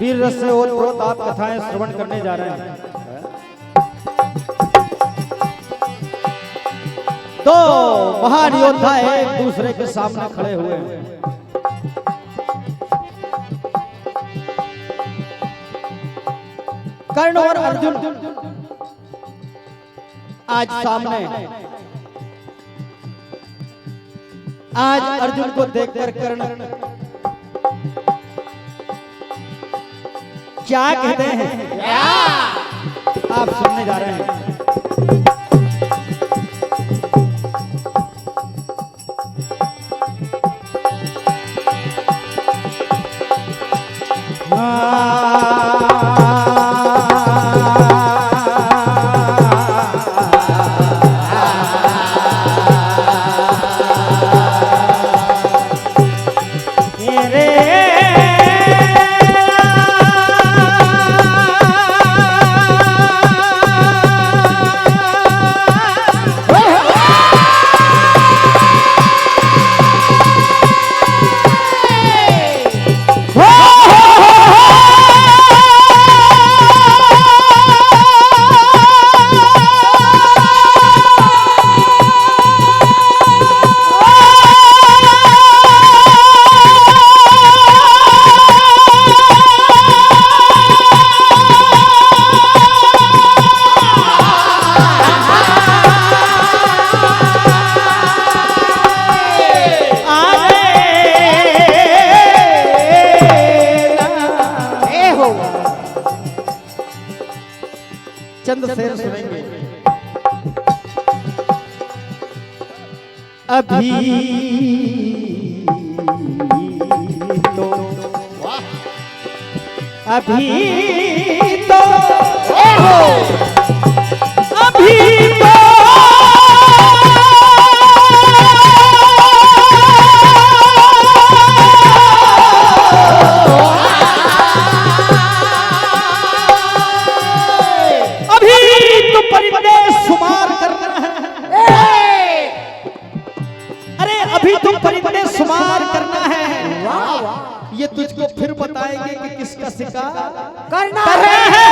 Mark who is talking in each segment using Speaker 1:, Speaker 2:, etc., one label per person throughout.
Speaker 1: वीर रस से ओतप्रोत आप कथाएं श्रवण करने जा रहे हैं। तो महान योद्धा एक दूसरे के सामने खड़े हुए हैं। कर्ण और अर्जुन आज सामने। आज अर्जुन को देखकर कर्ण क्या कहते हैं आप सुनने जा रहे हैं। चंद शेर सुनेंगे। अभी तो अभी तो ये तुझको फिर बताएंगे कि किसका शिकार करना है।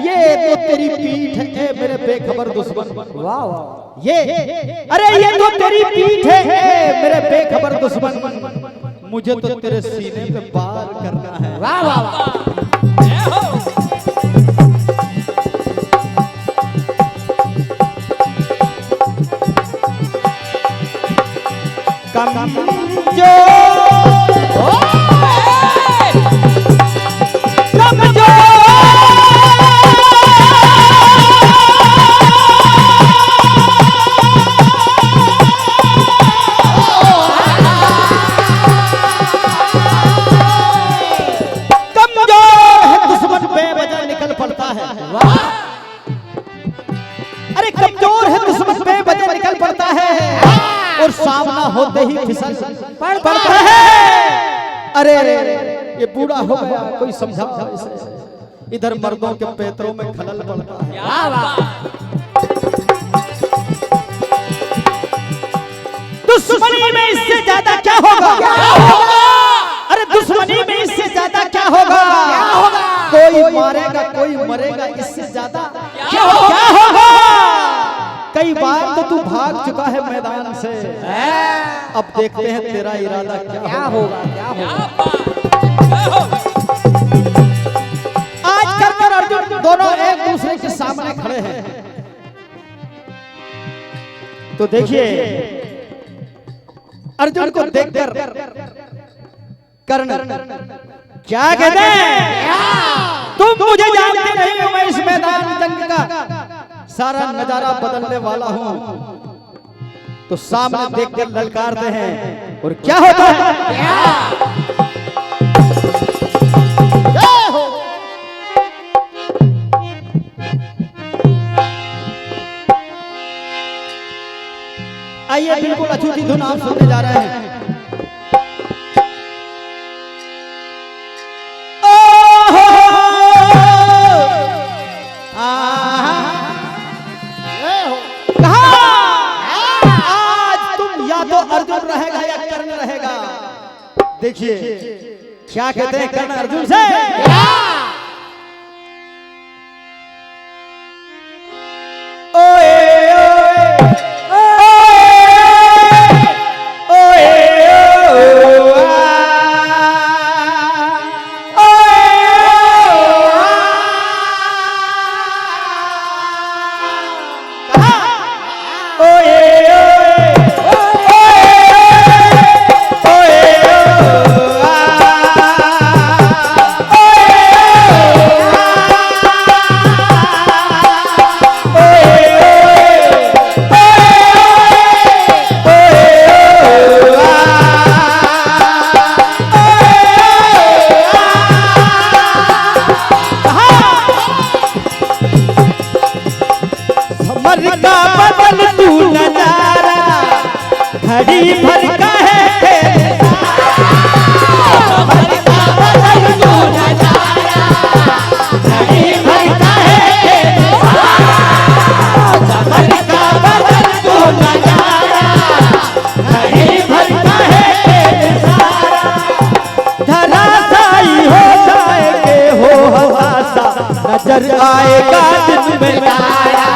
Speaker 1: ये तो तेरी पीठ है मेरे बेखबर दुश्मन। वाह वाह ये अरे ये तो तेरी पीठ है मेरे बेखबर दुश्मन। मुझे तो तेरे सीने पे वार करना है। वाह वाह और सामना होते ही फिसल पड़ता है। अरे ये बूढ़ा हो गया कोई समझा इसे। इधर मर्दों के पैतरों में खलल पड़ता है। दुश्मनी में इससे ज्यादा क्या होगा? अरे दुश्मनी में इससे ज्यादा क्या होगा? कोई मारेगा कोई मरेगा, इससे ज्यादा क्या होगा? कई बार तो तू भाग चुका है मैदान से, अब देखते हैं तेरा इरादा क्या होगा। आज कर्ण और अर्जुन दोनों एक दूसरे के सामने खड़े हैं। तो देखिए अर्जुन को देखकर कर्ण क्या कहते हैं? तुम मुझे जानते नहीं हो, मैं इस मैदान जंग का सारा नजारा बदलने वाला हूं। तो सामने देखकर ललकारते हैं और क्या होता है? आइए बिल्कुल अछूती धुन आप सुनने जा रहे हैं। देखिए क्या कहते हैं कर्ण अर्जुन से? घड़ी भर का है धराशायी हो जाएंगे हो हवासा नजर आएगा दिन में तारा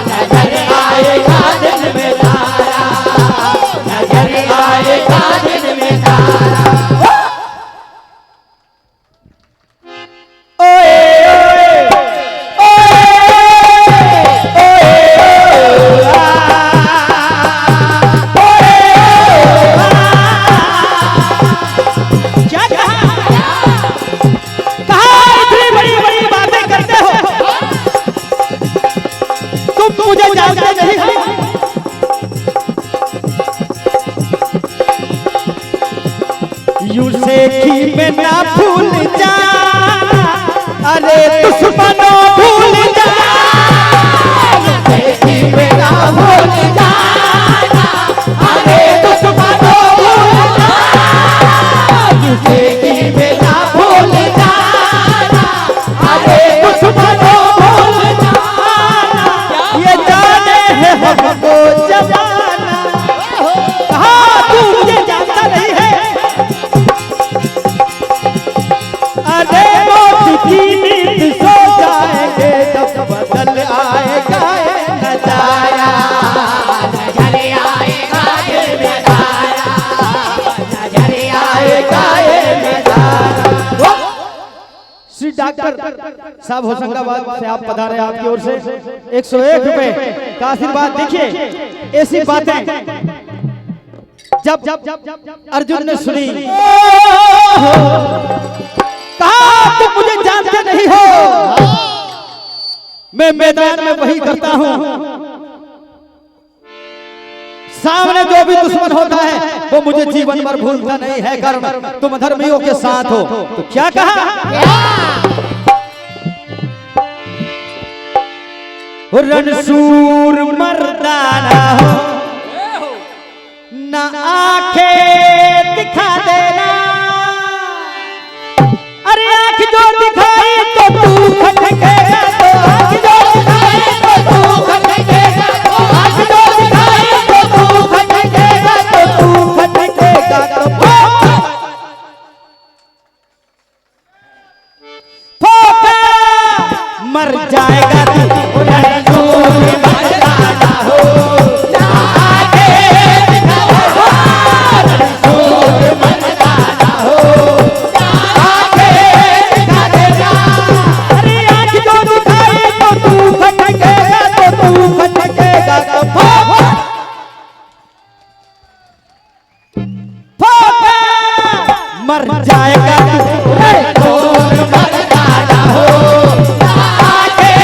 Speaker 1: नजर आएगा दिन में तारा नजर आएगा दिन में तारा देखी में ना भूल जा अरे दुश्मनों भूल जा देखी में ना भूल जा अरे दुश्मनों भूल जा देखी में ना भूल जा अरे दुश्मनों भूल जा ये जाने है हमको जमाना कहाँ तू मुझे जानता नहीं है अरे मौत की नींद सो जाएंगे जब बदल आएगा नजारा नजर आएगा ये नजारा नजर आएगा ये नजारा। श्री डॉक्टर साहब होशंगाबाद से आप पधारे आपकी ओर से 101 रुपए का आशीर्वाद। देखिए ऐसी बातें जब अर्जुन ने सुनी कहा तुम मुझे जानते नहीं हो मैं मैदान में वही करता हूं सामने जो भी दुश्मन होता है वो मुझे जीवन भर भूलता नहीं है कारण तुम धर्मियों के साथ हो। तो क्या कहा रणशूर मर्दाना हो ना आंखें दिखा देना अरे आँख जो दिखाई तो तू खटकेगा तो आँख जो दिखाई तो तू खटकेगा तो आँख जो दिखाई तो तू खटकेगा तो तू खटकेगा तो फोका मर जाएगा तू रणशूर मर्दाना हो ना आंखें दिखाओ रणशूर मर्दाना हो मर जाएगा रणशूर मर्दाना हो आंखें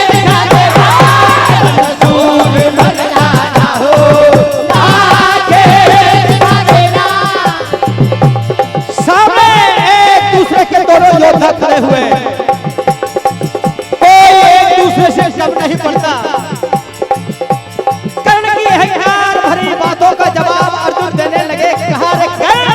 Speaker 1: दिखा देगा रणशूर मर्दाना हो आंखें दिखा देगा। सामने एक दूसरे के दोनों योद्धा खड़े हुए कोई एक दूसरे से शब्द नहीं पड़ता। कर्ण की अहंकार भरी बातों का जवाब अर्जुन देने लगे कहा रे कर्ण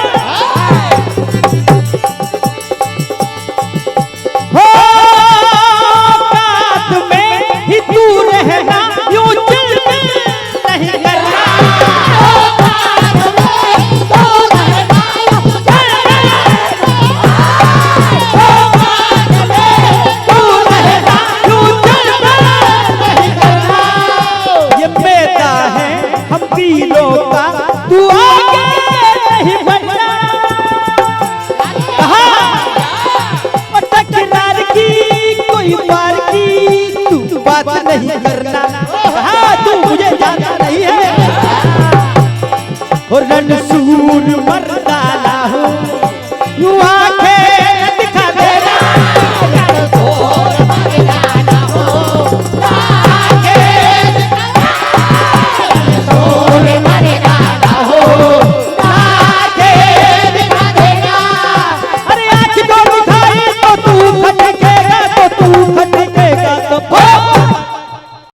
Speaker 1: रणसूर मर्दाना हूँ, आंखें